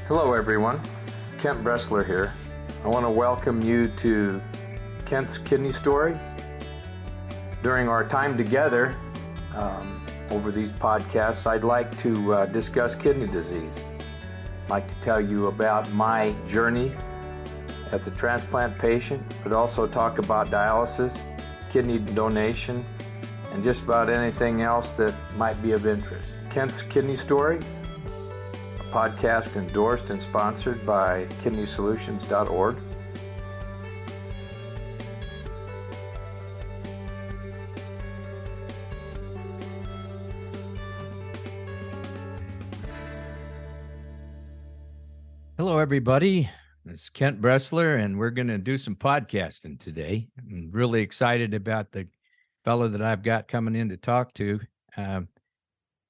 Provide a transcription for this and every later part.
Hello everyone, Kent.Bressler here. I want to welcome you to Kent's Kidney Stories. During our time together over these podcasts, I'd like to discuss kidney disease. I'd like to tell you about my journey as a transplant patient, but also talk about dialysis, kidney donation, and just about anything else that might be of interest. Kent's Kidney Stories, a podcast endorsed and sponsored by kidneysolutions.org. Hello, everybody. It's Kent.Bressler, and we're going to do some podcasting today. I'm really excited about the fellow that I've got coming in to talk to.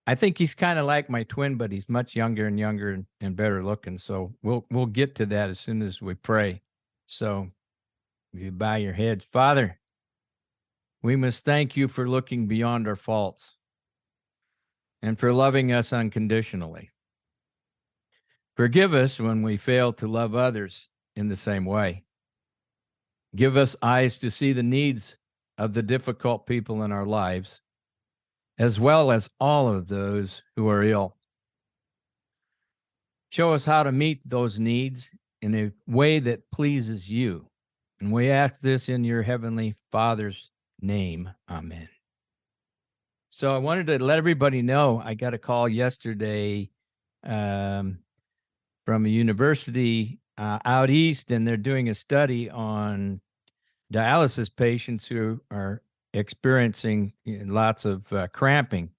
I think he's kind of like my twin, but he's much younger and better looking. So we'll get to that as soon as we pray. So if you bow your heads, Father, we must thank you for looking beyond our faults and for loving us unconditionally. Forgive us when we fail to love others in the same way. Give us eyes to see the needs of the difficult people in our lives, as well as all of those who are ill. Show us how to meet those needs in a way that pleases you. And we ask this in your heavenly Father's name. Amen. So I wanted to let everybody know I got a call yesterday from a university out east, and they're doing a study on dialysis patients who are experiencing lots of cramping.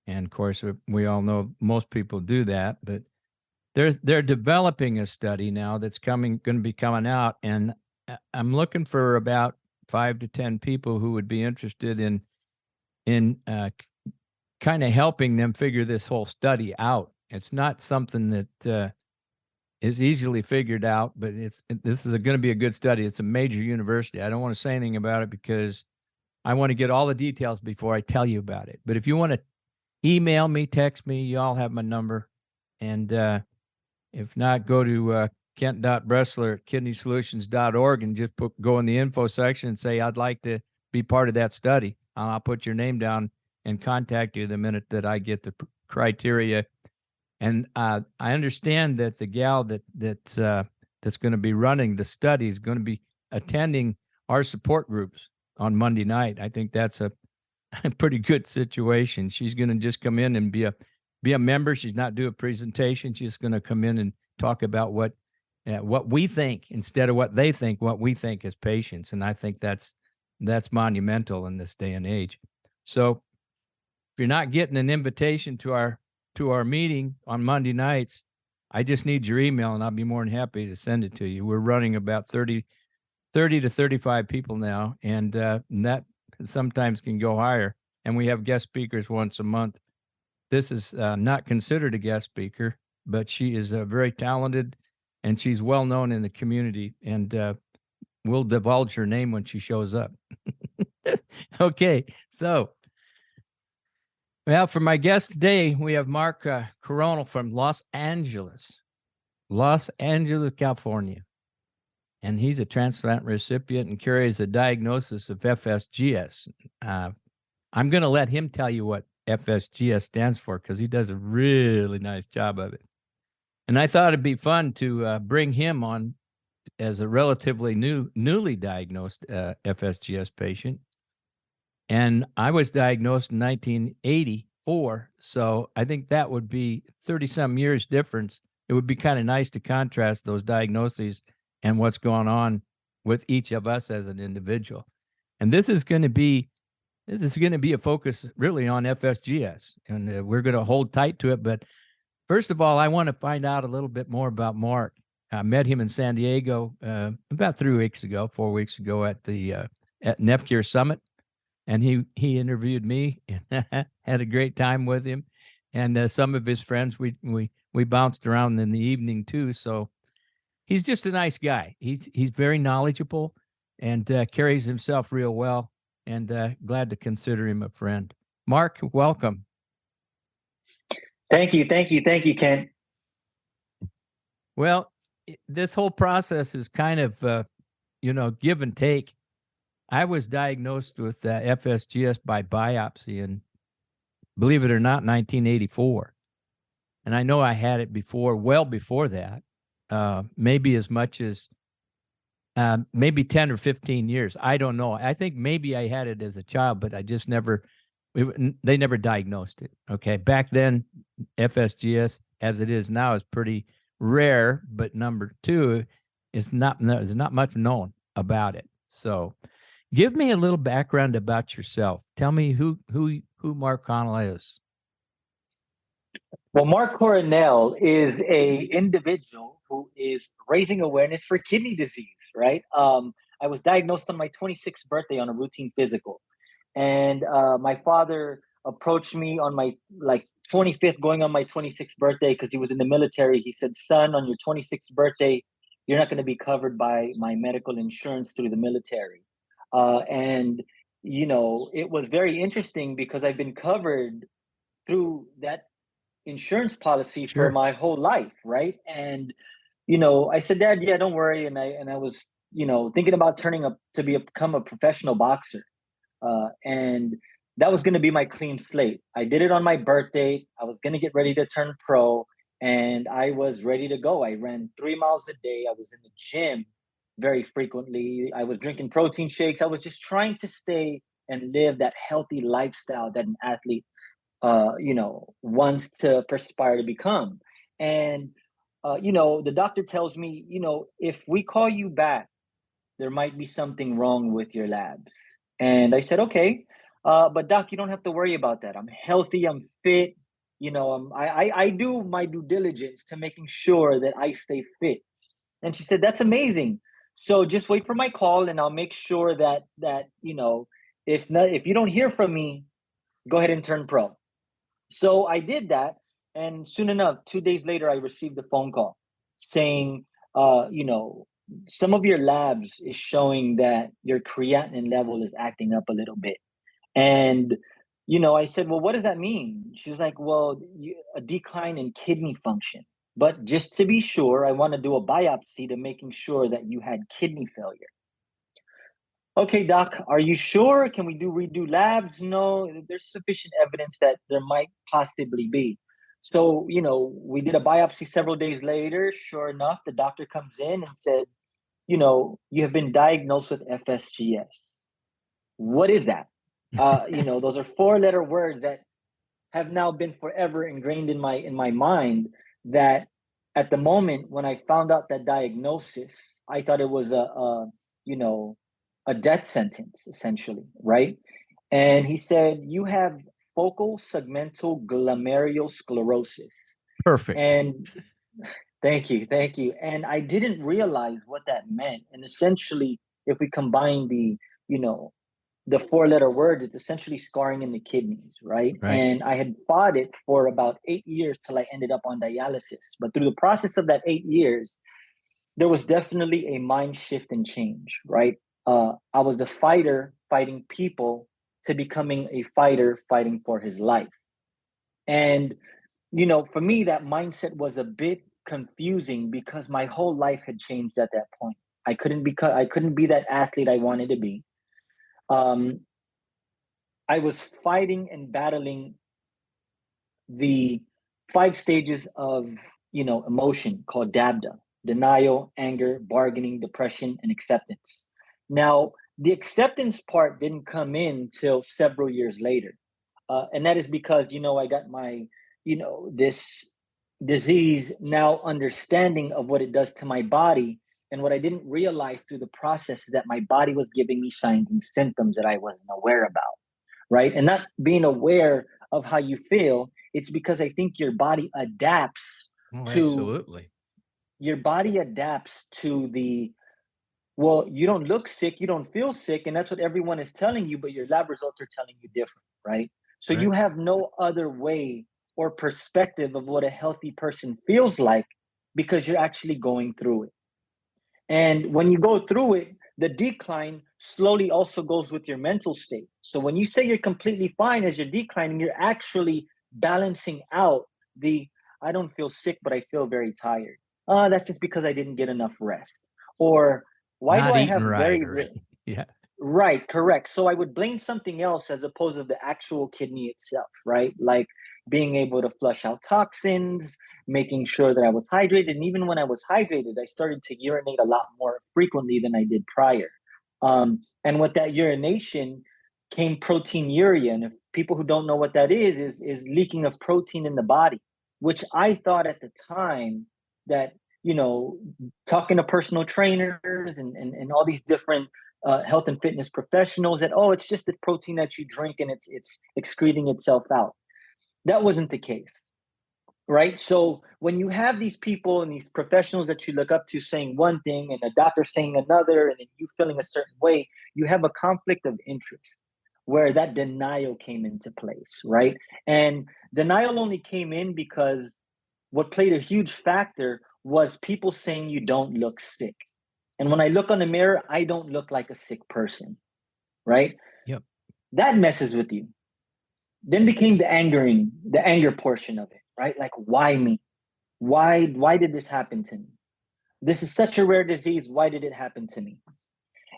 And of course, we all know most people do that, but they're developing a study now that's going to be coming out, and I'm looking for about 5 to 10 people who would be interested in kind of helping them figure this whole study out. It's not something that is easily figured out, but this is going to be a good study. It's a major university. I don't want to say anything about it because I want to get all the details before I tell you about it. But if you want to email me, text me, you all have my number. And if not, go to kent.bressler at kidneysolutions.org and just go in the info section and say, I'd like to be part of that study. I'll put your name down and contact you the minute that I get the criteria. And I understand that the gal that's going to be running the study is going to be attending our support groups on Monday night. I think that's a pretty good situation. She's going to just come in and be a member. She's not do a presentation. She's going to come in and talk about what we think instead of what they think. What we think as patients, and I think that's monumental in this day and age. So if you're not getting an invitation to our meeting on Monday nights, I just need your email and I'll be more than happy to send it to you. We're running about 30 to 35 people now, and that sometimes can go higher. And we have guest speakers once a month. This is not considered a guest speaker, but she is very talented and she's well known in the community, and we'll divulge her name when she shows up. Okay, so well, for my guest today, we have Marc Coronel from Los Angeles, California. And he's a transplant recipient and carries a diagnosis of FSGS. I'm going to let him tell you what FSGS stands for because he does a really nice job of it. And I thought it'd be fun to bring him on as a relatively newly diagnosed FSGS patient. And I was diagnosed in 1984, so I think that would be 30-some years difference. It would be kind of nice to contrast those diagnoses and what's going on with each of us as an individual. And this is going to be a focus really on FSGS, and we're going to hold tight to it. But first of all, I want to find out a little bit more about Marc. I met him in San Diego about 4 weeks ago at the at NephCure Summit. And he interviewed me and had a great time with him. And some of his friends, we bounced around in the evening too. So he's just a nice guy. He's very knowledgeable and carries himself real well. And glad to consider him a friend. Marc, welcome. Thank you, Kent. Well, this whole process is kind of, give and take. I was diagnosed with FSGS by biopsy in, believe it or not, 1984. And I know I had it before, well before that, maybe as much as maybe 10 or 15 years. I don't know. I think maybe I had it as a child, but I just never, they never diagnosed it. Okay. Back then, FSGS, as it is now, is pretty rare. But number two, there's not much known about it. So give me a little background about yourself. Tell me who Marc Coronel is. Well, Marc Coronel is a individual who is raising awareness for kidney disease, right? I was diagnosed on my 26th birthday on a routine physical. And my father approached me on my 25th, going on my 26th birthday, because he was in the military. He said, son, on your 26th birthday, you're not going to be covered by my medical insurance through the military. And, it was very interesting because I've been covered through that insurance policy for my whole life, right? And I said, Dad, yeah, don't worry. And I was thinking about turning up to become a professional boxer, and that was going to be my clean slate. I did it on my birthday. I was going to get ready to turn pro, and I was ready to go. I ran 3 miles a day. I was in the gym very frequently. I was drinking protein shakes. I was just trying to stay and live that healthy lifestyle that an athlete wants to perspire to become. And, the doctor tells me, if we call you back, there might be something wrong with your labs. And I said, okay, but doc, you don't have to worry about that. I'm healthy, I'm fit. I do my due diligence to making sure that I stay fit. And she said, that's amazing. So just wait for my call and I'll make sure that, if you don't hear from me, go ahead and turn pro. So I did that, and soon enough, 2 days later, I received a phone call saying, some of your labs is showing that your creatinine level is acting up a little bit. And, I said, well, what does that mean? She was like, well, a decline in kidney function. But just to be sure, I want to do a biopsy to making sure that you had kidney failure. Okay, doc, are you sure? Can we redo labs? No, there's sufficient evidence that there might possibly be. So, we did a biopsy several days later. Sure enough, the doctor comes in and said, you have been diagnosed with FSGS. What is that? Those are 4-letter words that have now been forever ingrained in my mind, that at the moment when I found out that diagnosis, I thought it was a death sentence, essentially, right? And he said, you have focal segmental glomerulosclerosis. Perfect. And thank you. And I didn't realize what that meant. And essentially, if we combine the 4-letter word, it's essentially scarring in the kidneys, right? And I had fought it for about 8 years till I ended up on dialysis. But through the process of that 8 years, there was definitely a mind shift and change, right? I was a fighter fighting people to becoming a fighter fighting for his life. And, for me, that mindset was a bit confusing because my whole life had changed at that point. I couldn't be that athlete I wanted to be. I was fighting and battling the 5 stages of, emotion called DABDA: denial, anger, bargaining, depression, and acceptance. Now, the acceptance part didn't come in till several years later. And that is because, I got my, this disease now understanding of what it does to my body. And what I didn't realize through the process is that my body was giving me signs and symptoms that I wasn't aware about, right? And not being aware of how you feel, it's because I think your body adapts Absolutely. Your body adapts to well, you don't look sick, you don't feel sick, and that's what everyone is telling you, but your lab results are telling you different, right? So you have no other way or perspective of what a healthy person feels like because you're actually going through it. And when you go through it, the decline slowly also goes with your mental state. So when you say you're completely fine as you're declining, you're actually balancing out I don't feel sick, but I feel very tired. That's just because I didn't get enough rest. Or why do Not I eating have right, or yeah. right, correct. So I would blame something else as opposed to the actual kidney itself, right? Like being able to flush out toxins, making sure that I was hydrated. And even when I was hydrated, I started to urinate a lot more frequently than I did prior. And with that urination came proteinuria. And if people who don't know what that is leaking of protein in the body, which I thought at the time that, you know, talking to personal trainers and all these different health and fitness professionals that, oh, it's just the protein that you drink and it's excreting itself out. That wasn't the case, right? So when you have these people and these professionals that you look up to saying one thing and a doctor saying another, and then you feeling a certain way, you have a conflict of interest where that denial came into place, right? And denial only came in because what played a huge factor was people saying you don't look sick. And when I look on the mirror, I don't look like a sick person, right? Yep. That messes with you. Then became the anger portion of it, right? Like, why me? Why did this happen to me? This is such a rare disease. Why did it happen to me?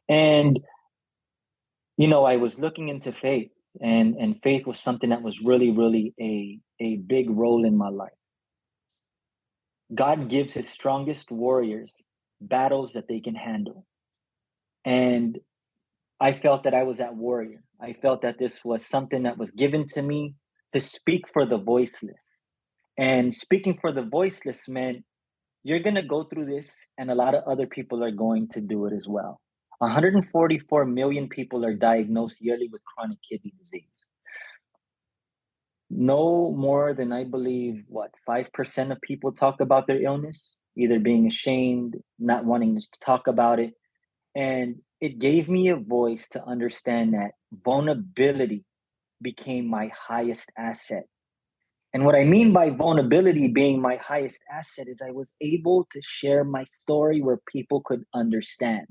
And you know, I was looking into faith, and faith was something that was really, really a big role in my life. God gives his strongest warriors battles that they can handle. And I felt that I was that warrior. I felt that this was something that was given to me to speak for the voiceless. And speaking for the voiceless meant you're going to go through this, and a lot of other people are going to do it as well. 144 million people are diagnosed yearly with chronic kidney disease. No more than, I believe, 5% of people talk about their illness, either being ashamed, not wanting to talk about it. And it gave me a voice to understand that vulnerability became my highest asset. And what I mean by vulnerability being my highest asset is I was able to share my story where people could understand.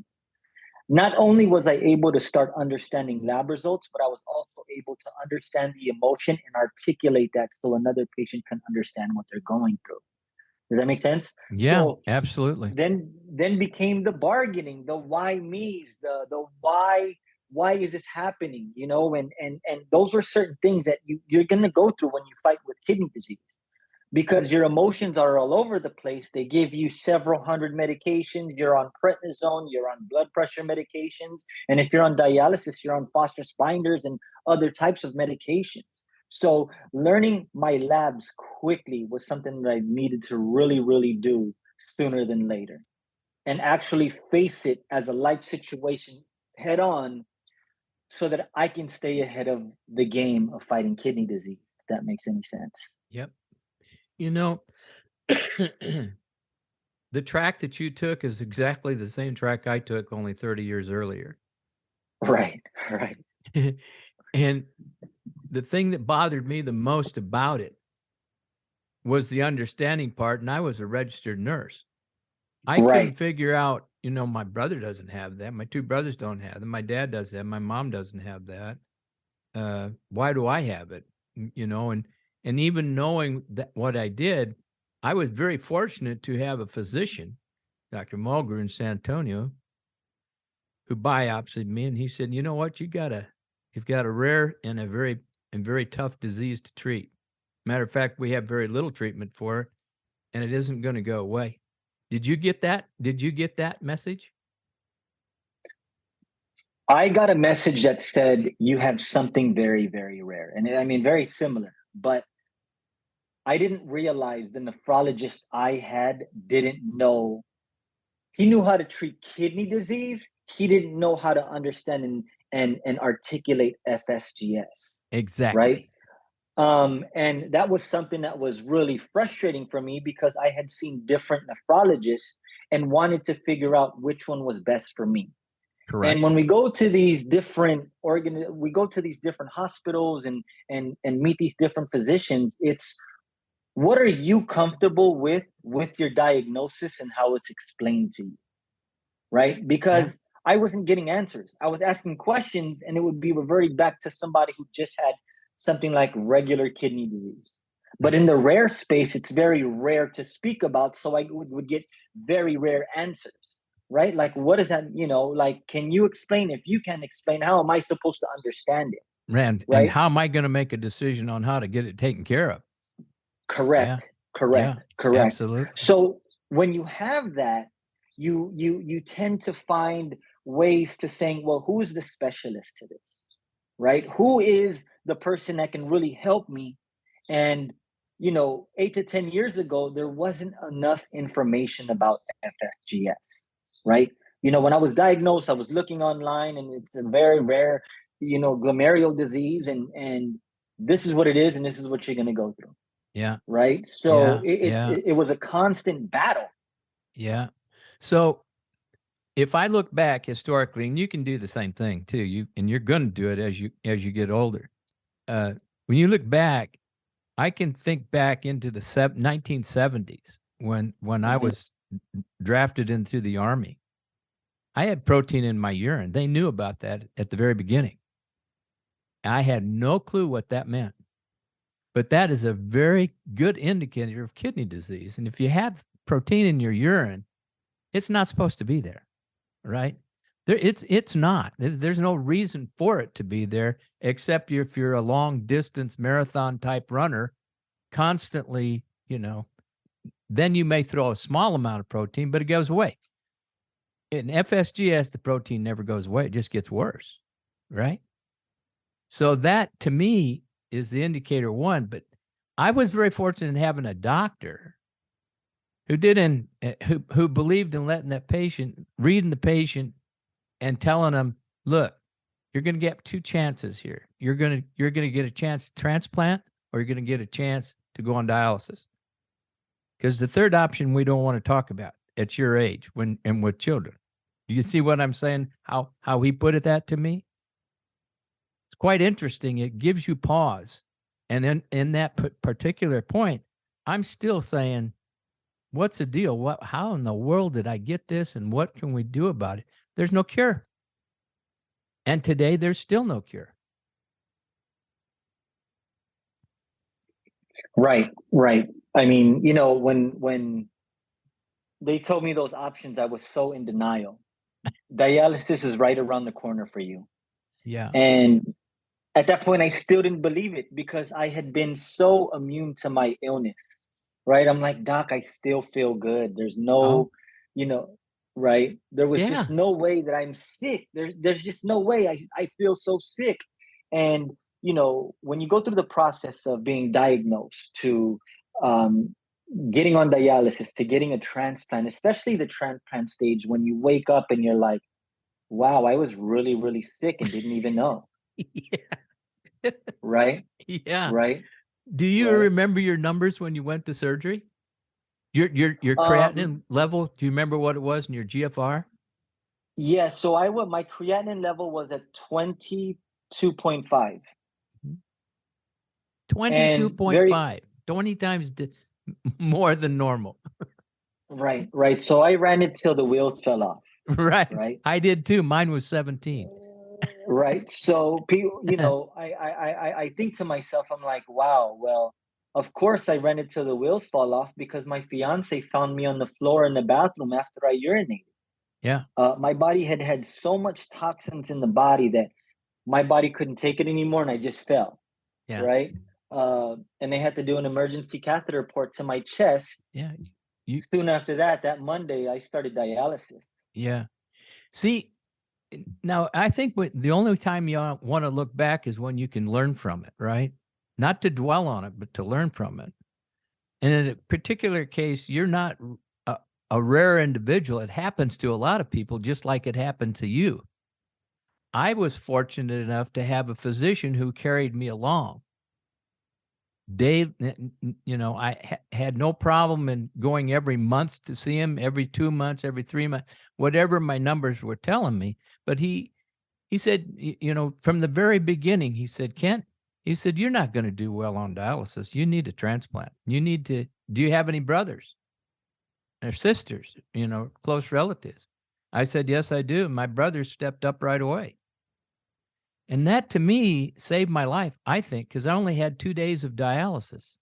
Not only was I able to start understanding lab results, but I was also able to understand the emotion and articulate that so another patient can understand what they're going through. Does that make sense? Yeah, So absolutely. then became the bargaining, the why me's, the why is this happening? You know, and those were certain things that you're gonna go through when you fight with kidney disease because your emotions are all over the place. They give you several hundred medications. You're on prednisone, you're on blood pressure medications. And if you're on dialysis, you're on phosphorus binders and other types of medications. So learning my labs quickly was something that I needed to really, really do sooner than later and actually face it as a life situation head on so that I can stay ahead of the game of fighting kidney disease, if that makes any sense. Yep. You know, the track that you took is exactly the same track I took only 30 years earlier. Right, right. And the thing that bothered me the most about it was the understanding part. And I was a registered nurse. I couldn't Right. figure out, you know, my brother doesn't have that. My two brothers don't have them. My dad does have. My mom doesn't have that. Why do I have it? You know, and even knowing that what I did, I was very fortunate to have a physician, Dr. Mulgrew in San Antonio, who biopsied me, and he said, "You know what? You've got a rare and a very tough disease to treat. Matter of fact, we have very little treatment for it, and it isn't going to go away." Did you get that? Did you get that message? I got a message that said you have something very, very rare. And I mean, very similar, but I didn't realize the nephrologist I had didn't know. He knew how to treat kidney disease. He didn't know how to understand and articulate FSGS, right? Exactly. And that was something that was really frustrating for me because I had seen different nephrologists and wanted to figure out which one was best for me. And Correct. when we go to these different we go to these different hospitals and meet these different physicians, it's what are you comfortable with your diagnosis and how it's explained to you, right? Yeah. Because I wasn't getting answers. I was asking questions and it would be reverting back to somebody who just had something like regular kidney disease. But in the rare space, it's very rare to speak about. So I would get very rare answers, right? Like, what does that, like, can you explain? If you can explain, how am I supposed to understand it? And Right. how am I going to make a decision on how to get it taken care of? Correct. Yeah. Correct. Yeah, Correct. absolutely. So when you have that, you tend to find ways to saying, well, who is the specialist to this? Right? Who is the person that can really help me? And 8 to 10 years ago, there wasn't enough information about FSGS, right? When I was diagnosed, I was looking online, and it's a very rare, glomerular disease, and this is what it is, and this is what you're going to go through. Yeah. Right. So Yeah. it was a constant battle. Yeah. So if I look back historically, and you can do the same thing too, you're going to do it as you get older. When you look back, I can think back into the 1970s when I was drafted into the Army. I had protein in my urine. They knew about that at the very beginning. I had no clue what that meant. But that is a very good indicator of kidney disease. And if you have protein in your urine, it's not supposed to be there, right? It's not. There's no reason for it to be there, except if you're a long distance marathon type runner, constantly, then you may throw a small amount of protein, but it goes away. In FSGS, the protein never goes away. It just gets worse, right? So that, to me, is the indicator one. But I was very fortunate in having a doctor who who believed in letting that patient, reading the patient and telling them, look, you're going to get 2 chances here. You're going to get a chance to transplant, or you're going to get a chance to go on dialysis. Because the third option we don't want to talk about at your age and with children. You see what I'm saying? How he put that to me? It's quite interesting. It gives you pause. And in that particular point, I'm still saying, what's the deal? How in the world did I get this, and what can we do about it? There's no cure. And today there's still no cure. Right. I mean, when they told me those options, I was so in denial. Dialysis is right around the corner for you. Yeah. And at that point, I still didn't believe it, because I had been so immune to my illness, right? I'm like, doc, I still feel good. There's no, right? There was just no way that I'm sick. There's just no way. I feel so sick. And, when you go through the process of being diagnosed to getting on dialysis to getting a transplant, especially the transplant stage, when you wake up and you're like, wow, I was really, really sick and didn't even know. Yeah. Right? Yeah. Right? Do you remember your numbers when you went to surgery? Your creatinine level, do you remember what it was in your GFR? Yeah, so my creatinine level was at 22.5. 22.5, 20 times more than normal. Right. So I ran it till the wheels fell off. Right. I did too. Mine was 17. Right. So people, I think to myself, I'm like, wow, well, of course I ran it till the wheels fall off, because my fiance found me on the floor in the bathroom after I urinated. Yeah. My body had so much toxins in the body that my body couldn't take it anymore, and I just fell. Yeah. Right. And they had to do an emergency catheter port to my chest. Yeah. Soon after that Monday, I started dialysis. Yeah. See, now I think the only time you want to look back is when you can learn from it, right? Not to dwell on it, but to learn from it. And in a particular case, you're not a rare individual. It happens to a lot of people, just like it happened to you. I was fortunate enough to have a physician who carried me along. I had no problem in going every month to see him, every 2 months, every 3 months, whatever my numbers were telling me. But he said, from the very beginning, he said, Kent, he said, you're not going to do well on dialysis. You need a transplant. Do you have any brothers or sisters, close relatives? I said, yes, I do. My brother stepped up right away. And that, to me, saved my life, I think, because I only had 2 days of dialysis.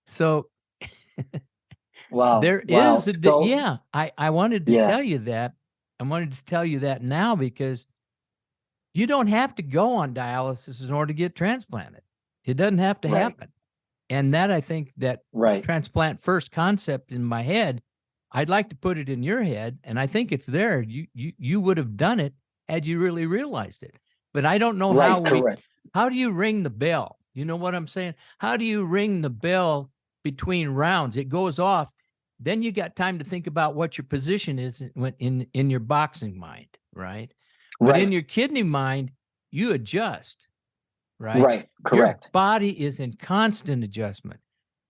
So Wow. there Wow. is So yeah, I wanted to yeah. tell you that. I wanted to tell you that now because you don't have to go on dialysis in order to get transplanted. It doesn't have to Right. happen. And that, I think, that Right. transplant first concept in my head, I'd like to put it in your head, and I think it's there. You would have done it had you really realized it. But I don't know Right. Correct. how do you ring the bell? You know what I'm saying? How do you ring the bell between rounds? It goes off. Then you got time to think about what your position is in your boxing mind, right? But in Right. your kidney mind, you adjust, right? Right. Your Correct. body is in constant adjustment.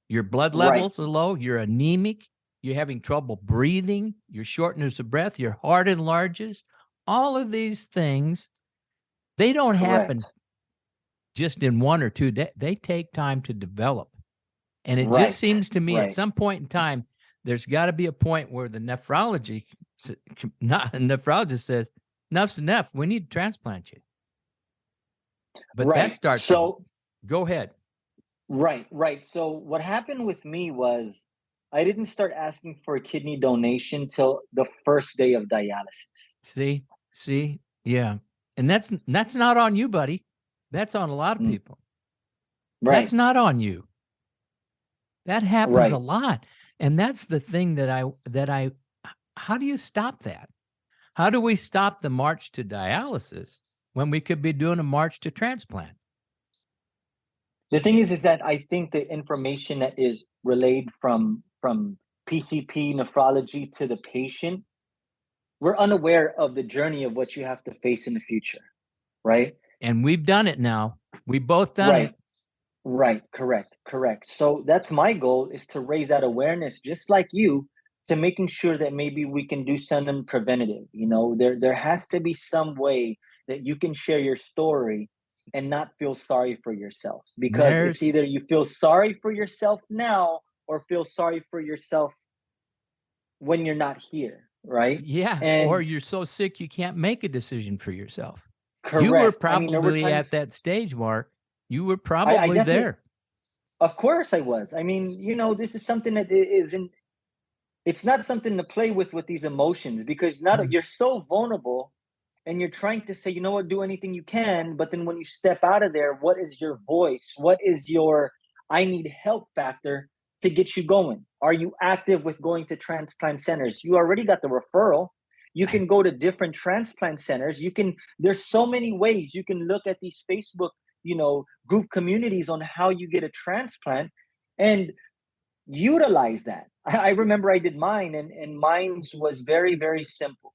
Your blood Right. levels are low. You're anemic. You're having trouble breathing. Your shortness of breath. Your heart enlarges. All of these things, they don't happen Correct. just in 1 or 2 days. They take time to develop. And it just Right. seems to me at Right. some point in time, there's got to be a point where the nephrologist says, enough's enough. We need to transplant you. But that Right. starts. So Go ahead. right. Right. So what happened with me was I didn't start asking for a kidney donation till the first day of dialysis. See, yeah. And that's not on you, buddy. That's on a lot of Mm. people. That's Right. not on you. That happens a Right. lot. And that's the thing that I how do you stop that? How do we stop the march to dialysis when we could be doing a march to transplant? The thing is that I think the information that is relayed from PCP nephrology to the patient, we're unaware of the journey of what you have to face in the future, right? And we've done it now. We've both done Right. it. Right. Correct. Correct. So that's my goal, is to raise that awareness, just like you, to making sure that maybe we can do something preventative. There has to be some way that you can share your story and not feel sorry for yourself, because it's There's either you feel sorry for yourself now or feel sorry for yourself when you're not here, right? Yeah, or And you're so sick you can't make a decision for yourself. You were correct. I mean, there were probably at times that stage, Mark. You were I probably definitely, there. of course I was. I mean, this is something that isn't, it's not something to play with these emotions, because not, Mm. you're so vulnerable, and you're trying to say, you know what, do anything you can, but then when you step out of there, what is your voice? What is your I need help factor to get you going? Are you active with going to transplant centers? You already got the referral. You can go to different transplant centers. There's so many ways you can look at these Facebook, group communities on how you get a transplant, and utilize that. I remember I did mine, and mine was very, very simple.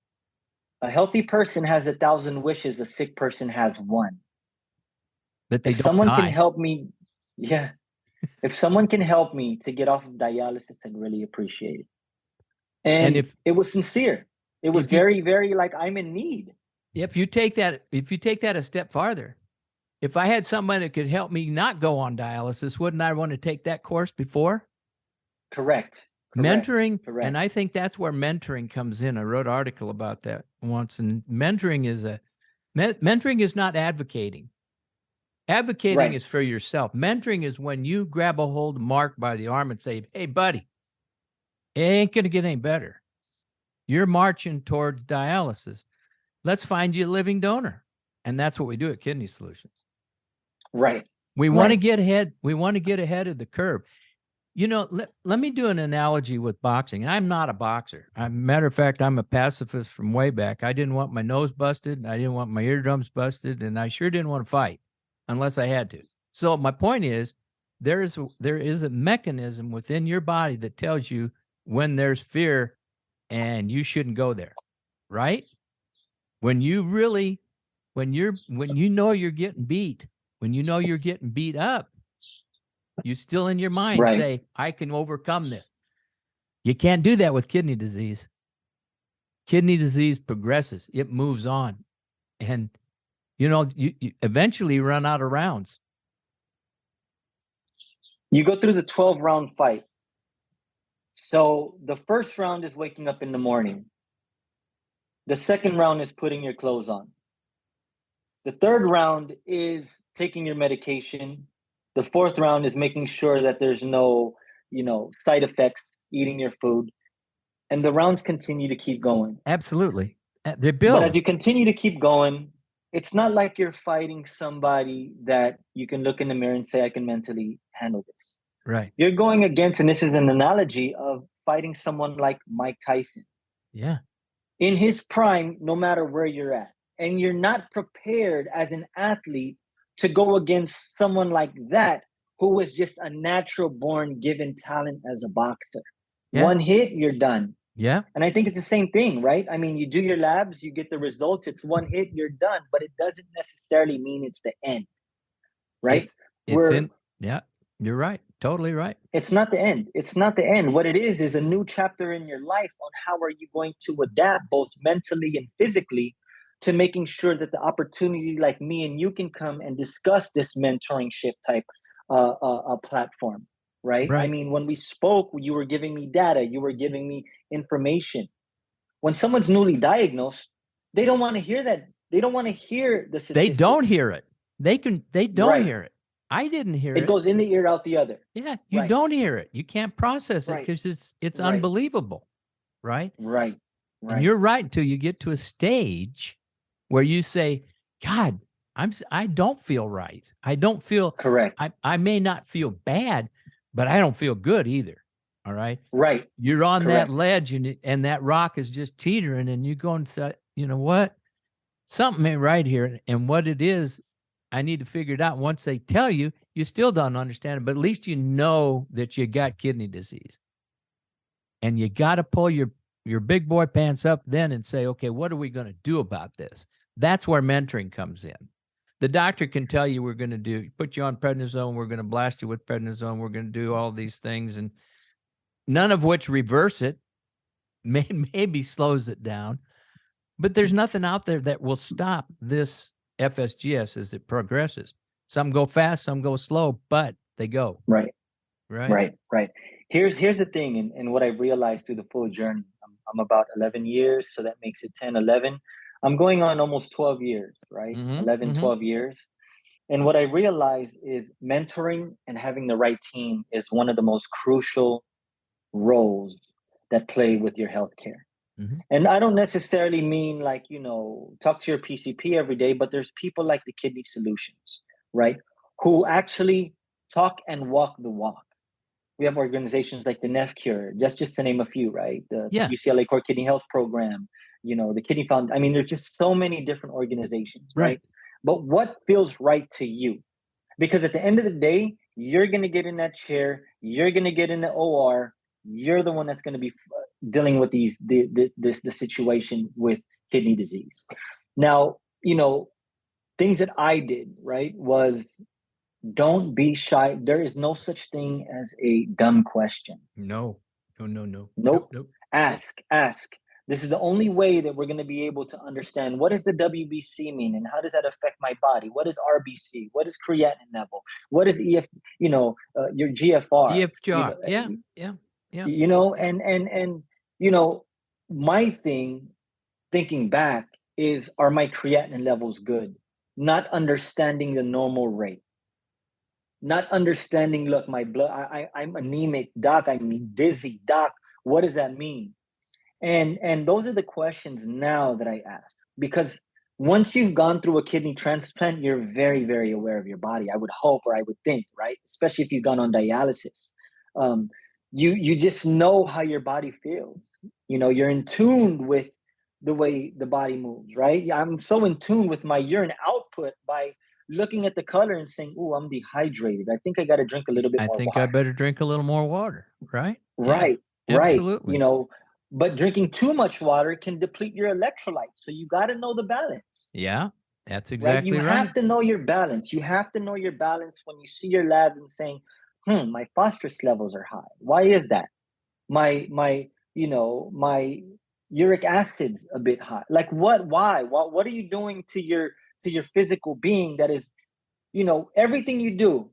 A healthy person has 1,000 wishes, a sick person has one. But they If don't someone can die. help me, yeah, if someone can help me to get off of dialysis, I'd really appreciate it. And And it was sincere. It was if you very, very like, I'm in need. if you take that a step farther, if I had somebody that could help me not go on dialysis, wouldn't I want to take that course before? Correct. Correct. Mentoring, and Correct. I think that's where mentoring comes in. I wrote an article about that once, and mentoring is not advocating. Advocating Right. is for yourself. Mentoring is when you grab a hold of Mark by the arm and say, "Hey, buddy, it ain't going to get any better. You're marching towards dialysis. Let's find you a living donor." And that's what we do at Kidney Solutions. Right. We want to Right. get ahead. We want to get ahead of the curve. Let me do an analogy with boxing. I'm not a boxer. Matter of fact, I'm a pacifist from way back. I didn't want my nose busted. I didn't want my eardrums busted. And I sure didn't want to fight unless I had to. So my point is, there is a mechanism within your body that tells you when there's fear and you shouldn't go there, right? When you know you're getting beat, when you know you're getting beat up, you still in your mind Right. say, I can overcome this. You can't do that with kidney disease. Kidney disease progresses. It moves on. And, you eventually run out of rounds. You go through the 12-round fight. So the first round is waking up in the morning. The second round is putting your clothes on. The third round is taking your medication. The fourth round is making sure that there's no side effects eating your food, and the rounds continue to keep going. Absolutely. They But build. as you continue to keep going, it's not like you're fighting somebody that you can look in the mirror and say, I can mentally handle this. Right. You're going against, and this is an analogy of fighting someone like Mike Tyson. Yeah. In his prime, no matter where you're at. And you're not prepared as an athlete to go against someone like that, who was just a natural born given talent as a boxer. Yeah. One hit, you're done. Yeah. And I think it's the same thing, right? I mean, you do your labs, you get the results, it's one hit, you're done, but it doesn't necessarily mean it's the end, right? Yeah, you're right. Totally right. It's not the end. It's not the end. What it is a new chapter in your life on how are you going to adapt both mentally and physically to making sure that the opportunity like me and you can come and discuss this mentorship type platform, right? I mean, when we spoke, you were giving me data, you were giving me information. When someone's newly diagnosed, they don't want to hear that. They don't want to hear the statistics. They don't hear it. They don't hear it. I didn't hear it. It goes in the ear, out the other. Yeah, you don't hear it. You can't process it because it's unbelievable, right? Right. And you're right until you get to a stage where you say, God, I don't feel right. I don't feel correct. I may not feel bad, but I don't feel good either. All right. Right. You're on that ledge and that rock is just teetering and you go and say, you know what? Something ain't right here. And what it is, I need to figure it out. Once they tell you, you still don't understand it, but at least you know that you got kidney disease. And you got to pull your big boy pants up then and say, okay, what are we going to do about this? That's where mentoring comes in. The doctor can tell you we're going to put you on prednisone, we're going to blast you with prednisone, we're going to do all these things, and none of which reverse it, maybe slows it down. But there's nothing out there that will stop this FSGS as it progresses. Some go fast, some go slow, but they go. Right. Here's the thing, and what I realized through the full journey. I'm about 11 years, so that makes it 10, 11. I'm going on almost 12 years, right? 12 years. And what I realized is mentoring and having the right team is one of the most crucial roles that play with your healthcare. And I don't necessarily mean like, talk to your PCP every day, but there's people like the Kidney Solutions, right? Who actually talk and walk the walk. We have organizations like the NEFCure, just to name a few, right? The UCLA Core Kidney Health Program, the Kidney Fund. I mean, there's just so many different organizations, right? But what feels right to you? Because at the end of the day, you're going to get in that chair, you're going to get in the OR, you're the one that's going to be dealing with the situation with kidney disease. Now, things that I did, right, was don't be shy. There is no such thing as a dumb question. No. Nope. Ask. This is the only way that we're going to be able to understand what does the WBC mean and how does that affect my body? What is RBC? What is creatinine level? What is your GFR? Yeah. And my thing, thinking back, is are my creatinine levels good? Not understanding the normal rate. Not understanding, look, my blood, I'm anemic, doc, I'm dizzy, doc, what does that mean? And those are the questions now that I ask, because once you've gone through a kidney transplant, you're very, very aware of your body, I would hope, or I would think, right? Especially if you've gone on dialysis. You just know how your body feels. You're in tune with the way the body moves, right? I'm so in tune with my urine output by looking at the color and saying, "Oh, I'm dehydrated. I think I got to drink a little bit more water. I think I better drink a little more water," right? Right. Absolutely. But drinking too much water can deplete your electrolytes. So you got to know the balance. Yeah, that's exactly right. You have to know your balance. You have to know your balance when you see your lab and saying, my phosphorus levels are high. Why is that? My uric acid's a bit high. Like what? Why? What are you doing to your physical being that is, everything you do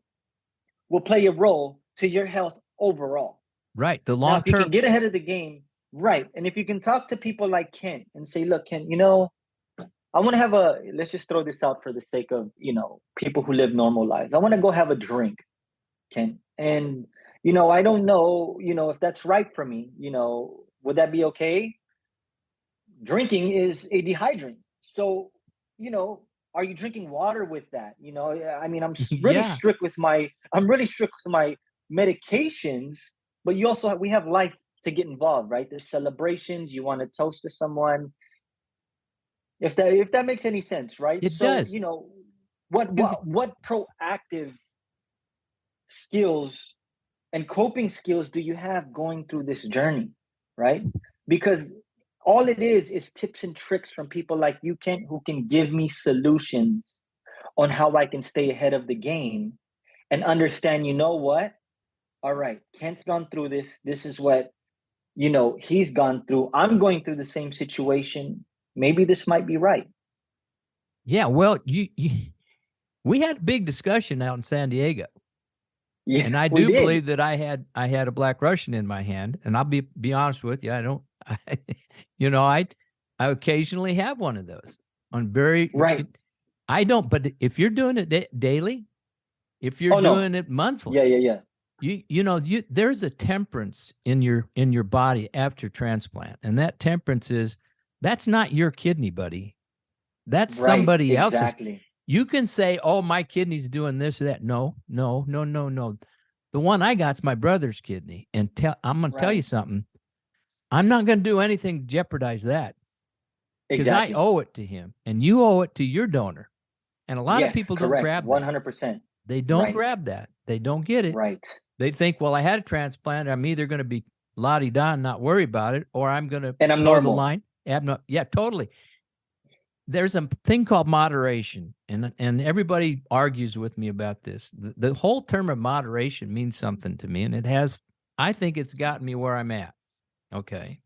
will play a role to your health overall. Right. The long term. Now, if you can get ahead of the game, right. And if you can talk to people like Kent and say, look, Kent, I want to have let's just throw this out for the sake of, people who live normal lives. I want to go have a drink, Kent. And, I don't know, if that's right for me. Would that be okay? Drinking is a dehydrant. So, you know, are you drinking water with that? I mean, really Yeah, strict with my medications, but we have life to get involved, right? There's celebrations, you want to toast to someone, if that makes any sense, right? it So, does. what You what what proactive skills and coping skills do you have going through this journey, right? Because all it is tips and tricks from people like you, Kent, who can give me solutions on how I can stay ahead of the game and understand, you know what? All right, Kent's gone through this. This is what, he's gone through. I'm going through the same situation. Maybe this might be right. Yeah, well, we had a big discussion out in San Diego, Yeah, and I we do did. believe that I had a Black Russian in my hand, and I'll be honest with you, I don't, I occasionally have one of those on Right. I don't, but if you're doing it daily, if you're Oh, no. doing it monthly, Yeah, yeah, yeah. there's a temperance in your body after transplant, and that temperance that's not your kidney, buddy. That's Right. somebody else's. Exactly. You can say, "Oh, my kidney's doing this or that." No, no, no, no, no. The one I got's my brother's kidney, and I'm going to tell you Right. something. I'm not going to do anything to jeopardize that because I Exactly. owe it to him, and you owe it to your donor. And a lot of Yes, people don't correct. grab that. 100%. They don't Right. grab that. They don't get it. Right. They think, well, I had a transplant. I'm either going to be la-di-da and not worry about it, or I'm going to And I'm toe the normal. line. Yeah, totally. There's a thing called moderation, and everybody argues with me about this. The whole term of moderation means something to me, and I think it's gotten me where I'm at. Okay.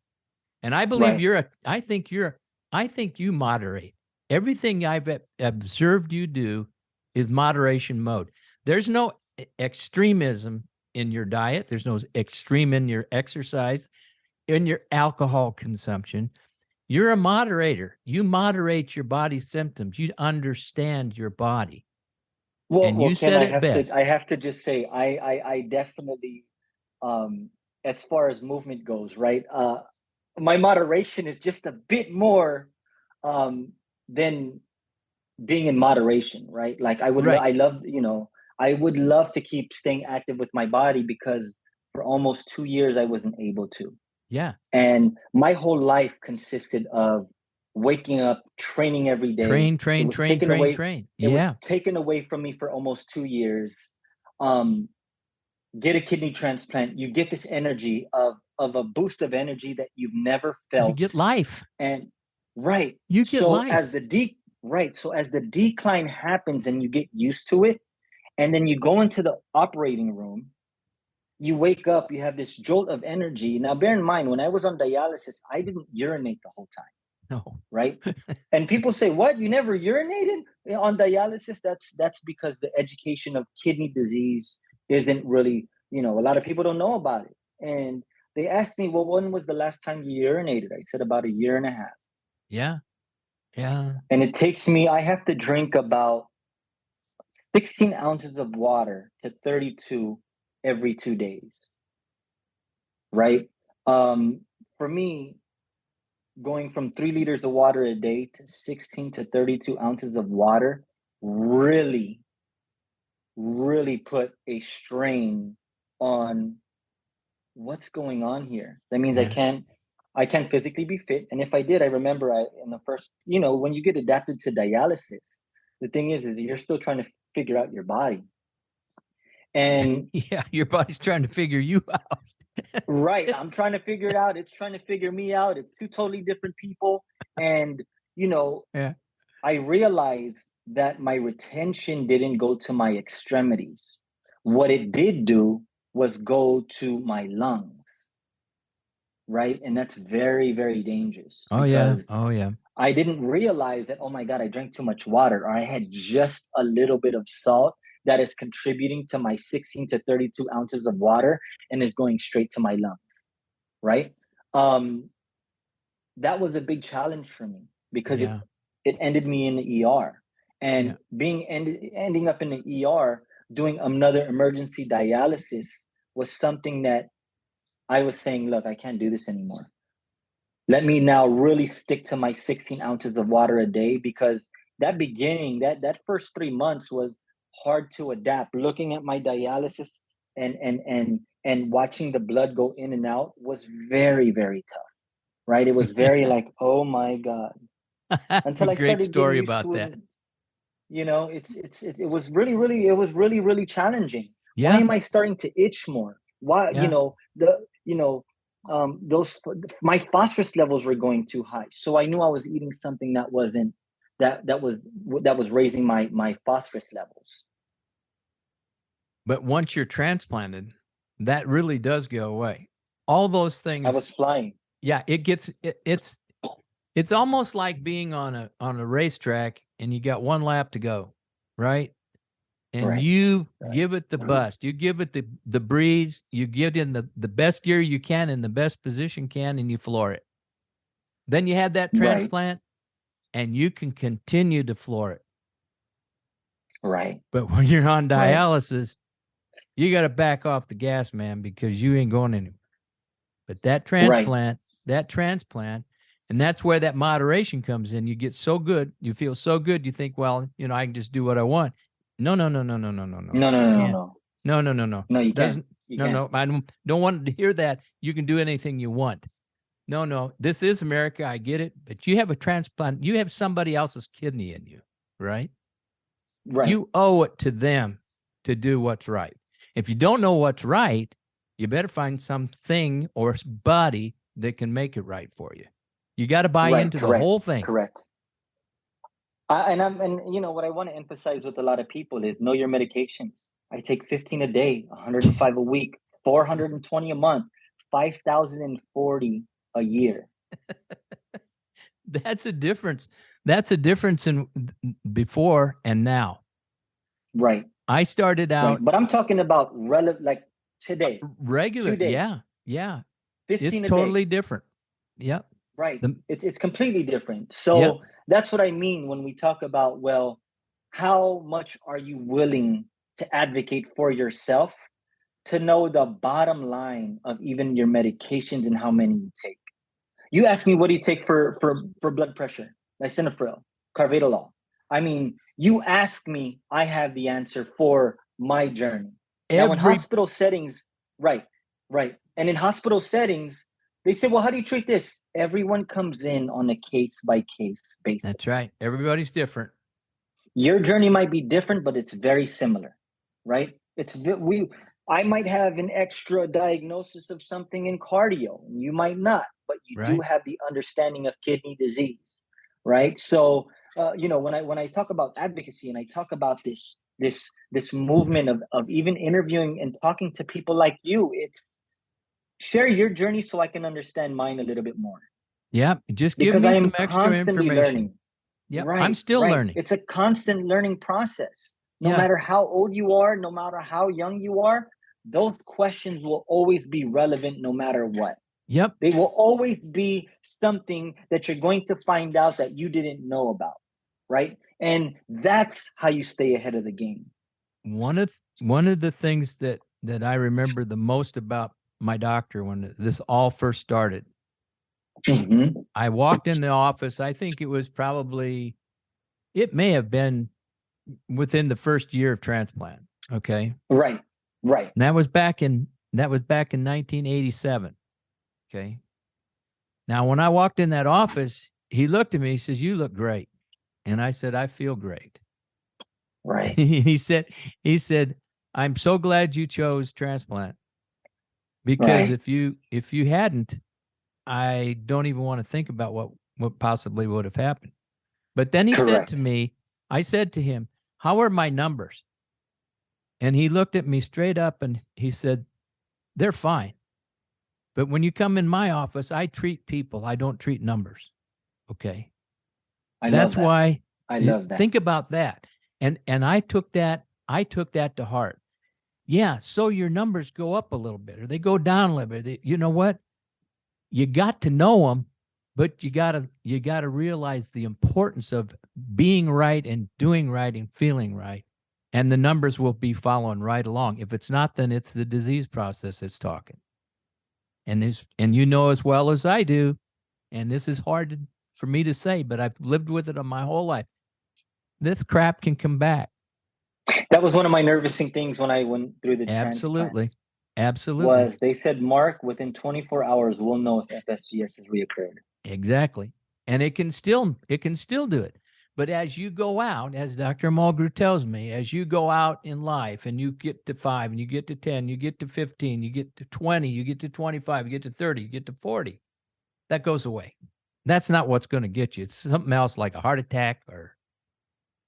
And I believe Right. I think you moderate. Everything I've observed you do is moderation mode. There's no extremism in your diet. There's no extreme in your exercise, in your alcohol consumption. You're a moderator. You moderate your body symptoms. You understand your body. And Well, you Ken, said it best. I have to just say, I definitely, um, as far as movement goes, right? My moderation is just a bit more, um, than being in moderation, right? Like Right. I love, I would love to keep staying active with my body because for almost 2 years I wasn't able to. Yeah. And my whole life consisted of waking up, training every day. Train, It train, was train, taken train, away. train. It was Yeah. taken away from me for almost 2 years. Um, get a kidney transplant. You get this energy of a boost of energy that you've never You felt. get life. And right. You get So life. as the decline happens and you get used to it, and then you go into the operating room, you wake up, you have this jolt of energy. Now, bear in mind, when I was on dialysis, I didn't urinate the whole time, No. right? And people say, "What? You never urinated on dialysis?" That's because the education of kidney disease isn't really, a lot of people don't know about it. And they asked me, "Well, when was the last time you urinated?" I said, "About a year and a half." Yeah. Yeah. And I have to drink about 16 ounces of water to 32 every 2 days, right? Um, for me, going from 3 liters of water a day to 16 to 32 ounces of water really, really put a strain on what's going on here. That means Yeah. I can't physically be fit. And if I did, I remember in the first, when you get adapted to dialysis, the thing is you're still trying to figure out your body. And Yeah. Your body's trying to figure you out. right, I'm trying to figure it out. It's trying to figure me out. It's two totally different people. And, you know, Yeah. I realized that my retention didn't go to my extremities. What it did do was go to my lungs, right? And that's very, very dangerous Oh yeah. because Oh yeah. I didn't realize that, oh my God, I drank too much water, or I had just a little bit of salt that is contributing to my 16 to 32 ounces of water and is going straight to my lungs, right? Um, that was a big challenge for me because Yeah. it ended me in the ER. Yeah. And ending up in the ER, doing another emergency dialysis was something that I was saying, look, I can't do this anymore. Let me now really stick to my 16 ounces of water a day, because that beginning, that first 3 months was hard to adapt. Looking at my dialysis and watching the blood go in and out was very, very tough, right? It was very like, oh my God. Until I Great started getting story used about to that. it. It was really, really challenging. Why Yeah. am I starting to itch more? Why, Yeah. those my phosphorus levels were going too high. So I knew I was eating something that wasn't that was raising my phosphorus levels. But once you're transplanted, that really does go away. All those things. I was flying. Yeah, it's almost like being on a racetrack and you got one lap to go, right? And Right. you give it the bust, you give it the breeze, you give it in the best gear you can in the best position can, and you floor it. Then you have that transplant, and you can continue to floor it. Right. But when you're on dialysis, you got to back off the gas, man, because you ain't going anywhere. But that transplant, and that's where that moderation comes in. You get so good, you feel so good, you think, well, I can just do what I want. No. No. No. No, you Doesn't. can't. You No, can't. no. I don't want to hear that. You can do anything you want. No. This is America. I get it. But you have a transplant. You have somebody else's kidney in you, right? Right. You owe it to them to do what's right. If you don't know what's right, you better find something or body that can make it right for you. You got to buy into the whole thing. Correct. And what I want to emphasize with a lot of people is know your medications. I take 15 a day, 105 a week, 420 a month, 5,040 a year. That's a difference. That's a difference in before and now. Right. I started out, but I'm talking about like today. Regular. Today. Yeah. 15 it's totally different. Yep. Right. It's completely different. So that's what I mean when we talk about, well, how much are you willing to advocate for yourself to know the bottom line of even your medications and how many you take? You ask me, what do you take for blood pressure? Lisinopril, carvedilol. I mean, you ask me, I have the answer for my journey. Now, in hospital settings, right. And in hospital settings, they say, well, how do you treat this? Everyone comes in on a case-by-case basis. That's right. Everybody's different. Your journey might be different, but it's very similar, right? I might have an extra diagnosis of something in cardio, and you might not, but you do have the understanding of kidney disease, right? So, when I talk about advocacy and I talk about this movement of even interviewing and talking to people like you, it's share your journey so I can understand mine a little bit more. Yeah, just give me some extra information. Learning. Yeah, I'm still learning. It's a constant learning process. No matter how old you are, no matter how young you are, those questions will always be relevant no matter what. Yep. They will always be something that you're going to find out that you didn't know about, right? And that's how you stay ahead of the game. One of the things that I remember the most about my doctor when this all first started, I walked in the office. I think it may have been within the first year of transplant. Okay. Right. And that was back in 1987. Okay. Now, when I walked in that office, he looked at me, he says, "You look great." And I said, "I feel great." Right. He said, "I'm so glad you chose transplant, because if you hadn't, I don't even want to think about what possibly would have happened." But then he said to me, I said to him, "How are my numbers?" And he looked at me straight up and he said, "They're fine. But when you come in my office, I treat people. I don't treat numbers." Okay. That's why I love that. Think about that. And I took that to heart. Yeah. So your numbers go up a little bit or they go down a little bit. You know what? You got to know them, but you gotta realize the importance of being right and doing right and feeling right. And the numbers will be following right along. If it's not, then it's the disease process that's talking. And you know as well as I do, and this is hard for me to say, but I've lived with it my whole life. This crap can come back. That was one of my nervousing things when I went through the Absolutely. transplant. Absolutely. Was they said, Mark, within 24 hours, we'll know if FSGS has reoccurred. Exactly. And it can still do it. But as you go out, as Dr. Mulgrew tells me, as you go out in life and you get to 5 and you get to 10, you get to 15, you get to 20, you get to 25, you get to 30, you get to 40, that goes away. That's not what's going to get you. It's something else like a heart attack, or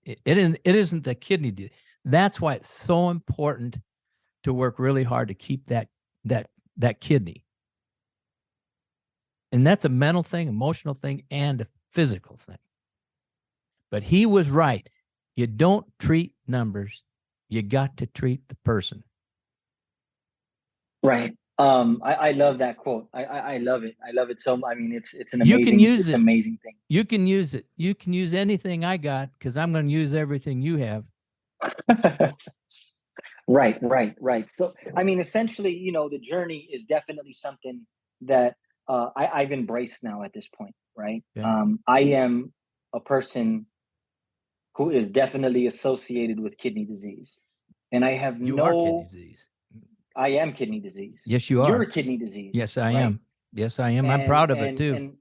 it isn't the kidney disease. That's why it's so important to work really hard to keep that kidney. And that's a mental thing, emotional thing, and a physical thing. But he was right. You don't treat numbers. You got to treat the person. Right. I love that quote. I love it. I love it so. I mean, it's an amazing. You can use it. Amazing thing. You can use it. You can use anything I got because I'm going to use everything you have. Right. So, I mean, essentially, the journey is definitely something that I've embraced now at this point, right? Yeah. I am a person who is definitely associated with kidney disease, and I have You are kidney disease. I am kidney disease. Yes, you are. You're a kidney disease. Yes, I right? am. Yes, I am. I'm proud of it too.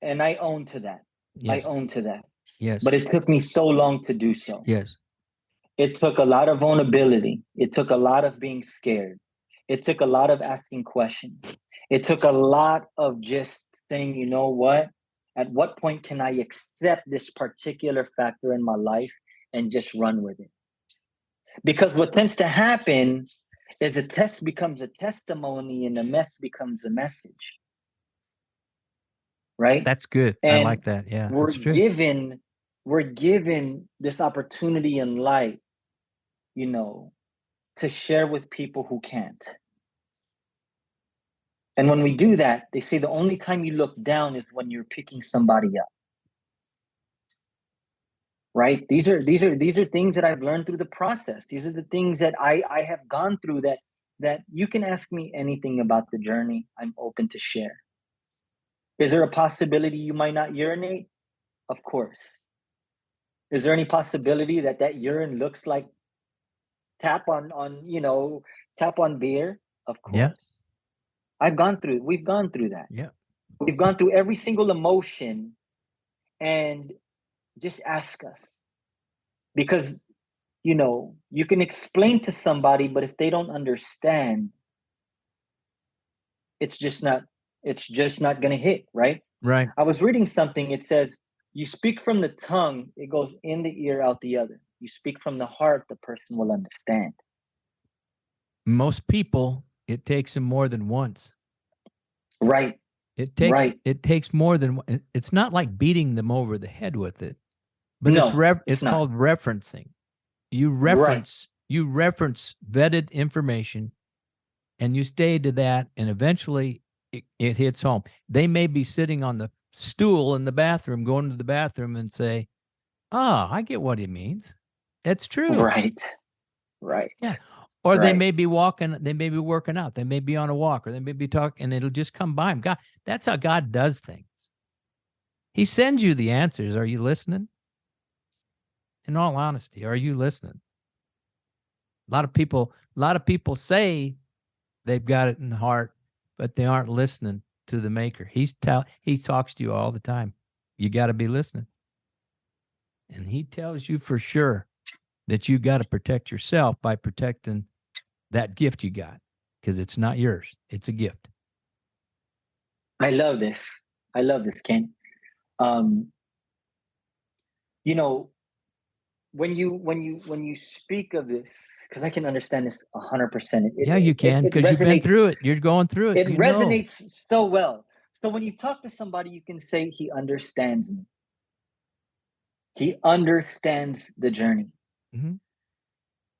And I own to that. Yes. I own to that. Yes. But it took me so long to do so. Yes. It took a lot of vulnerability. It took a lot of being scared. It took a lot of asking questions. It took a lot of just saying, you know what? At what point can I accept this particular factor in my life and just run with it? Because what tends to happen is a test becomes a testimony and a mess becomes a message. Right? That's good. And I like that. Yeah. we're given this opportunity in life, to share with people who can't. And when we do that, they say the only time you look down is when you're picking somebody up. Right? These are things that I've learned through the process. These are the things that I have gone through that you can ask me anything about the journey. I'm open to share. Is there a possibility you might not urinate? Of course. Is there any possibility that urine looks like tap on beer? Of course. Yeah. We've gone through that. Yeah. We've gone through every single emotion, and just ask us. Because, you can explain to somebody, but if they don't understand, it's just not going to hit, right? Right. I was reading something. It says, you speak from the tongue, it goes in the ear, out the other. You speak from the heart, the person will understand. Most people, it takes them more than once. Right. It takes more than one. It's not like beating them over the head with it, but it's called referencing. You reference vetted information, and you stay to that, and eventually it hits home. They may be sitting on the stool in the bathroom, going to the bathroom, and say, I get what he means. That's true. Right. Yeah. Or they may be walking, they may be working out, they may be on a walk, or they may be talking, and it'll just come by them. God, that's how God does things. He sends you the answers. Are you listening? In all honesty, are you listening? A lot of people say they've got it in the heart, but they aren't listening to the maker. He talks to you all the time. You got to be listening. And he tells you for sure that you got to protect yourself by protecting that gift you got, because it's not yours. It's a gift. I love this, Ken. When you speak of this, because I can understand this 100%. Yeah, you can, because you've been through it. You're going through it. It resonates so well. So when you talk to somebody, you can say, he understands me. He understands the journey. Mm-hmm.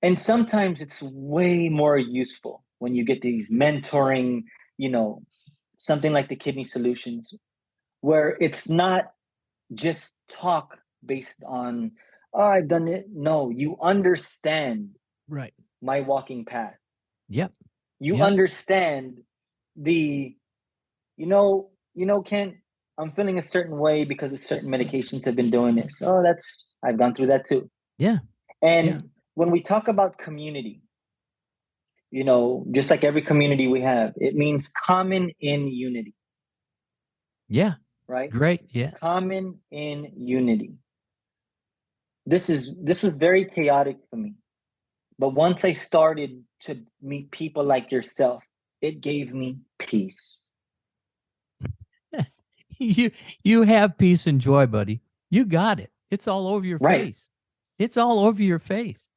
And sometimes it's way more useful when you get these mentoring, something like the Kidney Solutions, where it's not just talk based on oh, I've done it. No, you understand Right. my walking path. Yep. You Yep. understand the, Kent, I'm feeling a certain way because of certain medications have been doing this. Oh, I've gone through that too. Yeah. And Yeah. when we talk about community, just like every community we have, it means common in unity, Yeah. right? Great. Yeah. Common in unity. This was very chaotic for me. But once I started to meet people like yourself, it gave me peace. You have peace and joy, buddy. You got it. It's all over your Right. face. It's all over your face.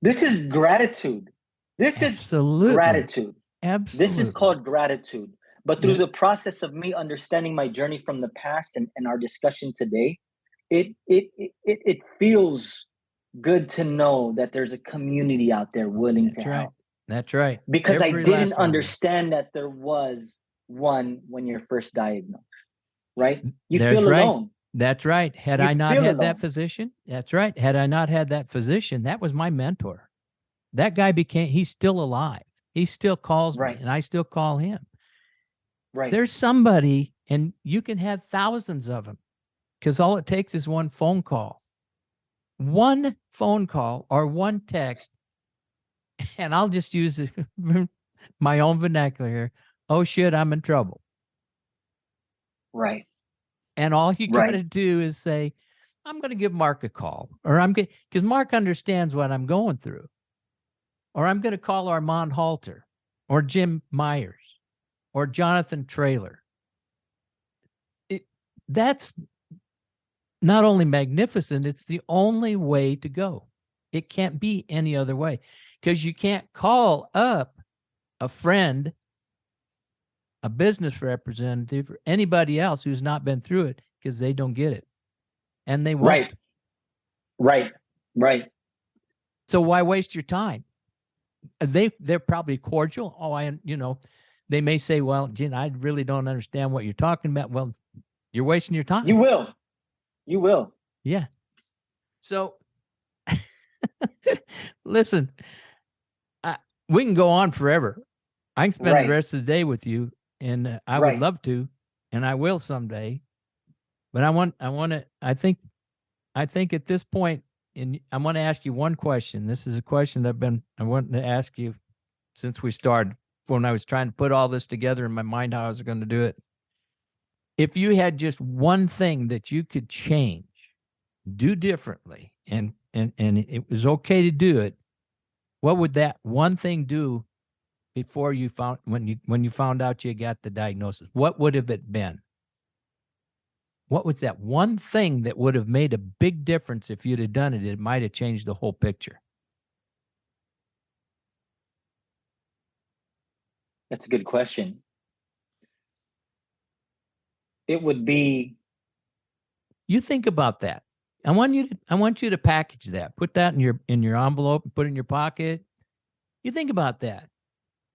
This is gratitude. This Absolutely. is gratitude. Absolutely. This is called gratitude. But through the process of me understanding my journey from the past and our discussion today, it feels good to know that there's a community out there willing to help. That's right. Because I didn't understand that there was one when you're first diagnosed, right? You feel alone. That's right. Had I not had that physician, that's right. Had I not had that physician, that was my mentor. That guy he's still alive. He still calls me and I still call him. Right. There's somebody, and you can have thousands of them because all it takes is one phone call. One phone call or one text, and I'll just use my own vernacular here. Oh shit, I'm in trouble. Right. And all you got to do is say, I'm going to give Mark a call, or because Mark understands what I'm going through, or I'm going to call Armand Halter, or Jim Myers, or Jonathan Traylor. That's not only magnificent, it's the only way to go. It can't be any other way, because you can't call up a friend, a business representative, or anybody else who's not been through it, because they don't get it. And they won't. Right. So why waste your time? They're probably cordial. They may say, well, Gene, I really don't understand what you're talking about. Well, you're wasting your time. You will. Yeah. So listen, we can go on forever. I can spend the rest of the day with you, and I would love to, and I will someday. But I think at this point, and I want to ask you one question. This is a question I wanted to ask you since we started, when I was trying to put all this together in my mind, how I was going to do it. If you had just one thing that you could change, do differently, and it was okay to do it, what would that one thing do before you when you found out you got the diagnosis? What would have it been? What was that one thing that would have made a big difference if you'd have done it? It might have changed the whole picture. That's a good question. It would be. You think about that. I want you to package that. Put that in your envelope, put it in your pocket. You think about that.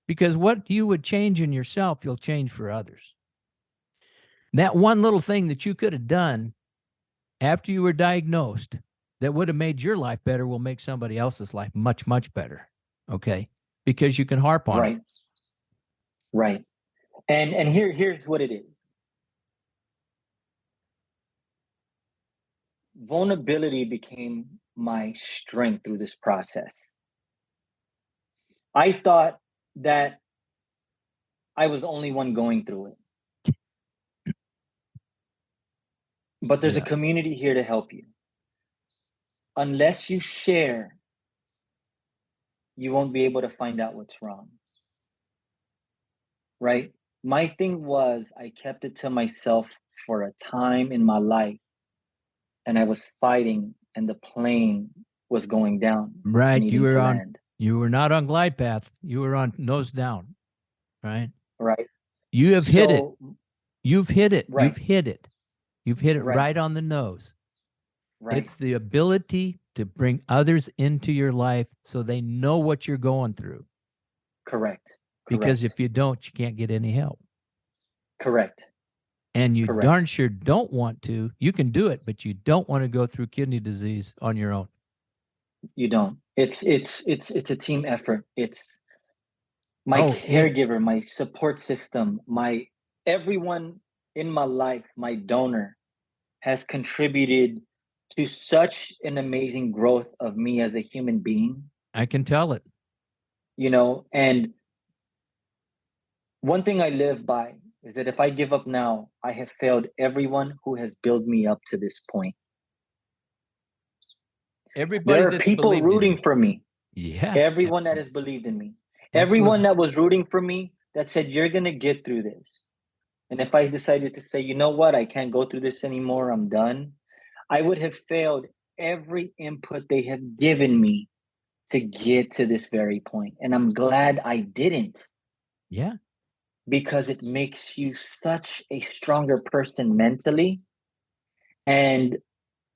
Because what you would change in yourself, you'll change for others. That one little thing that you could have done after you were diagnosed that would have made your life better will make somebody else's life much, much better. Okay? Because you can harp on it. Right. And here's what it is. Vulnerability became my strength through this process. I thought that I was the only one going through it. But there's a community here to help you. Unless you share, you won't be able to find out what's wrong. Right? My thing was, I kept it to myself for a time in my life, and I was fighting, and the plane was going down. Right. You were not on glide path. You were on nose down. Right. Right. You have hit it. You've hit it. Right. You've hit it. You've hit it right on the nose. Right. It's the ability to bring others into your life so they know what you're going through. Correct. Because if you don't, you can't get any help. Correct. and you Correct. darn sure don't want to. You can do it, but you don't want to go through kidney disease on your own. You don't. It's a team effort. It's my Oh, caregiver, my support system, my everyone in my life, my donor has contributed to such an amazing growth of me as a human being, I can tell it. and one thing I live by is that if I give up now, I have failed everyone who has built me up to this point. Everybody There are that's people believed in rooting you. for me. Yeah. Everyone that Absolutely. has believed in me. Absolutely. Everyone that was rooting for me that said, you're going to get through this. And if I decided to say, you know what, I can't go through this anymore, I'm done, I would have failed every input they have given me to get to this very point. And I'm glad I didn't. Yeah. Because it makes you such a stronger person mentally. And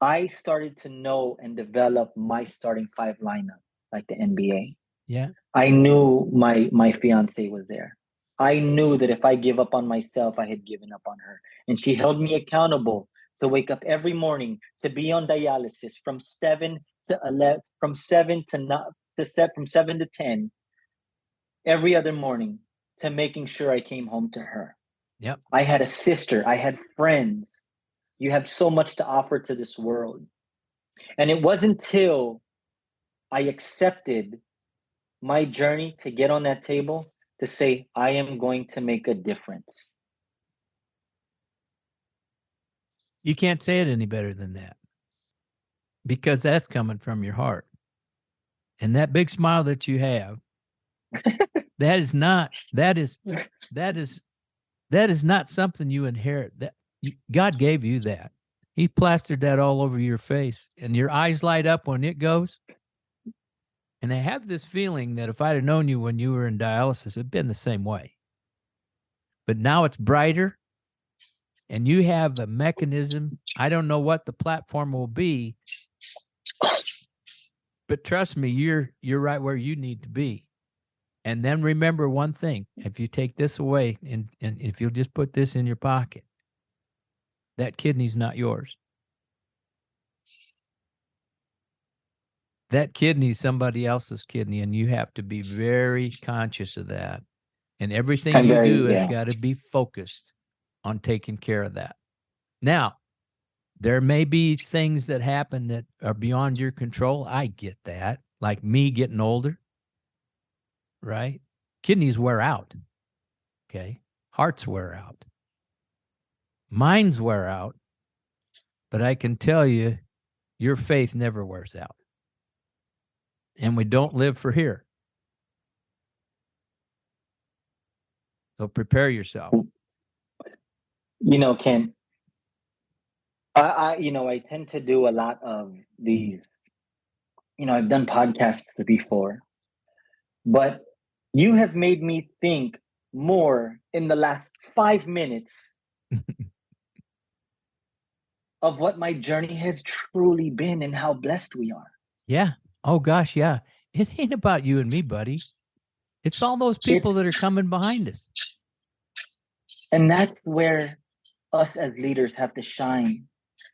I started to know and develop my starting five lineup like the NBA. Yeah. I knew my fiance was there. I knew that if I give up on myself, I had given up on her. And she held me accountable to wake up every morning to be on dialysis from 7 to 11, from 7 to not to set from 7 to 10 every other morning, to making sure I came home to her. Yep. I had a sister, I had friends. You have so much to offer to this world. And it wasn't until I accepted my journey to get on that table to say, I am going to make a difference. You can't say it any better than that, because that's coming from your heart. And that big smile that you have, that is not something you inherit. That God gave you that. He plastered that all over your face, and your eyes light up when it goes. And I have this feeling that if I'd have known you when you were in dialysis, it'd been the same way. But now it's brighter, and you have a mechanism. I don't know what the platform will be, but trust me, you're right where you need to be. And then remember one thing: if you take this away, and if you'll just put this in your pocket, that kidney's not yours. That kidney's somebody else's kidney, and you have to be very conscious of that. And everything you do has got to be focused on taking care of that. Now, there may be things that happen that are beyond your control. I get that. Like me getting older, right? Kidneys wear out. Okay. Hearts wear out. Minds wear out. But I can tell you, your faith never wears out. And we don't live for here. So prepare yourself. Ken, I tend to do a lot of these, I've done podcasts before, but you have made me think more in the last 5 minutes of what my journey has truly been and how blessed we are. Yeah. Oh, gosh, yeah. It ain't about you and me, buddy. It's all those people that are coming behind us. And that's where us as leaders have to shine,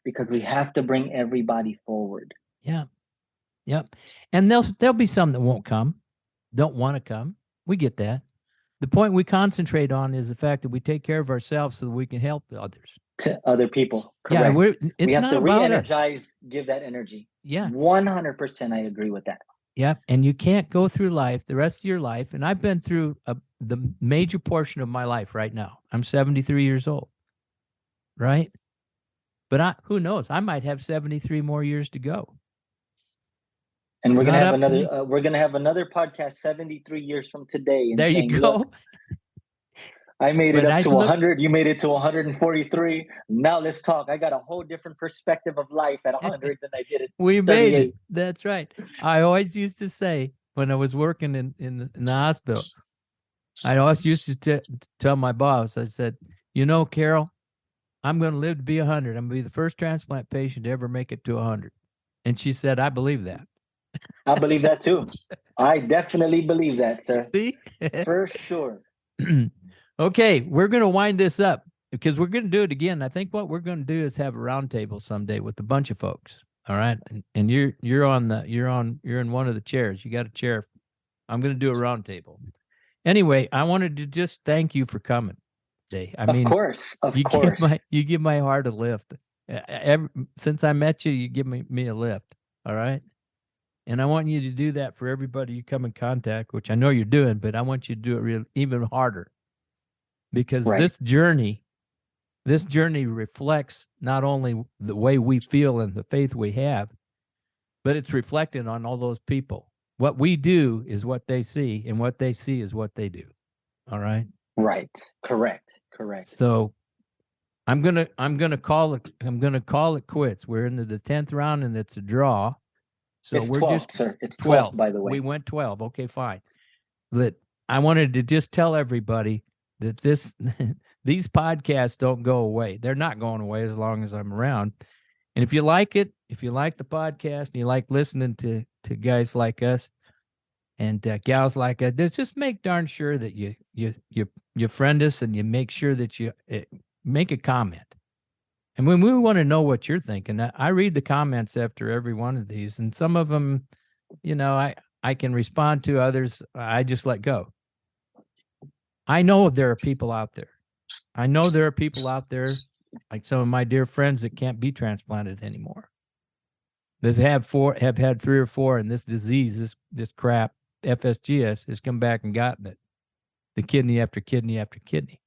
because we have to bring everybody forward. Yeah. Yep. And there'll be some that won't come, don't want to come. We get that. The point we concentrate on is the fact that we take care of ourselves so that we can help others. To other people. Correct. Yeah, we have to re-energize, us. give that energy. Yeah. 100% I agree with that. Yeah. And you can't go through life, the rest of your life. And I've been through the major portion of my life right now. I'm 73 years old. Right. But who knows? I might have 73 more years to go. And we're gonna have another podcast 73 years from today. And there you go. I made it up to 100. You made it to 143. Now let's talk. I got a whole different perspective of life at 100 than I did at 38. We made it. That's right. I always used to say when I was working in the hospital, I always used to tell my boss, I said, Carol, I'm going to live to be 100. I'm going to be the first transplant patient to ever make it to 100. And she said, I believe that. I believe that too. I definitely believe that, sir. See? For sure. Okay, we're going to wind this up. because we're going to do it again. I think what we're going to do is have a roundtable someday with a bunch of folks. All right, and you're in one of the chairs. You got a chair. I'm going to do a roundtable. Anyway, I wanted to just thank you for coming today. I mean, Of course. you give my heart a lift. Since I met you, you give me a lift. All right. And I want you to do that for everybody you come in contact, which I know you're doing, but I want you to do it even harder, because Right. this journey reflects not only the way we feel and the faith we have, but it's reflected on all those people. What we do is what they see, and what they see is what they do. All right. Right. Correct. So I'm gonna call it quits. We're into the 10th round and it's a draw. So It's we're 12, just sir. It's 12, by the way. We went 12. Okay, fine. But I wanted to just tell everybody that these podcasts don't go away. They're not going away as long as I'm around. And if you like it, if you like the podcast and you like listening to guys like us and gals like us, just make darn sure that you friend us, and you make sure that you make a comment. And when we want to know what you're thinking, I read the comments after every one of these, and some of them, I can respond to. Others, I just let go. I know there are people out there. Like some of my dear friends that can't be transplanted anymore. Have had 3 or 4, and this disease, this crap, FSGS, has come back and gotten it. The kidney after kidney after kidney.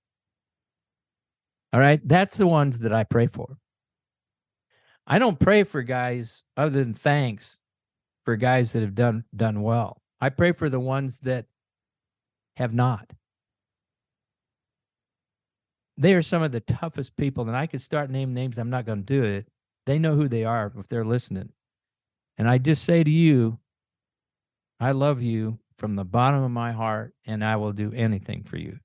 All right, that's the ones that I pray for. I don't pray for guys other than thanks for guys that have done well. I pray for the ones that have not. They are some of the toughest people, and I could start naming names. I'm not going to do it. They know who they are if they're listening. And I just say to you, I love you from the bottom of my heart, and I will do anything for you.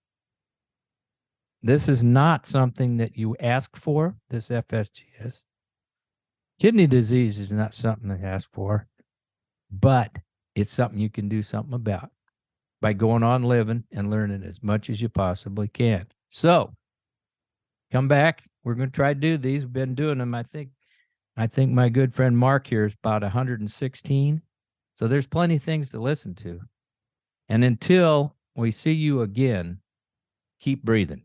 This is not something that you ask for, this FSGS. Kidney disease is not something to ask for, but it's something you can do something about by going on living and learning as much as you possibly can. So come back. We're going to try to do these. We've been doing them. I think my good friend Mark here is about 116. So there's plenty of things to listen to. And until we see you again, keep breathing.